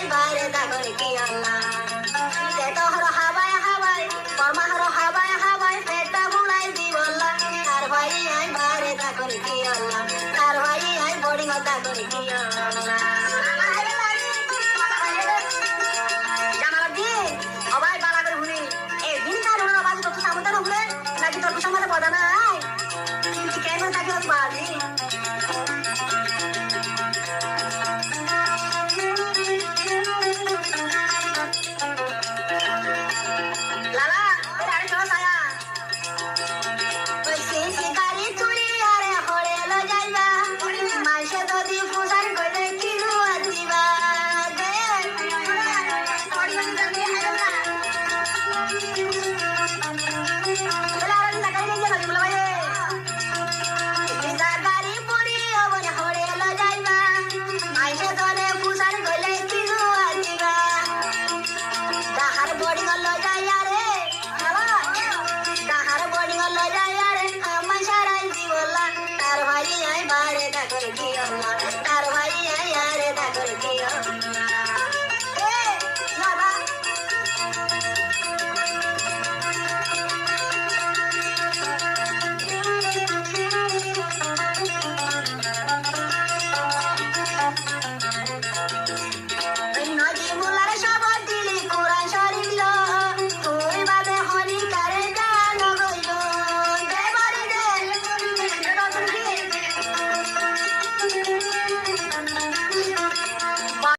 বাইরে দেখুন কি আল্লাহ তোহর হাবায় হাবায় পরমাহর হাবায় হাবায় পেটটা বুড়াই দিবল্লা তার ভাই আই বাইরে দেখুন কি আল্লাহ তার ভাই আই বড়ি কথা করে কি আল্লাহ জামালউদ্দিন অবাই বালা করে শুনি এই দিন তার হলো বাজে তো সামনে উঠলে নাকি তোর সামনে পড়া নাই কিন্তু কেন তাকে বাড়ি তার ভাই আই বারে দেখো কি আল্লাহ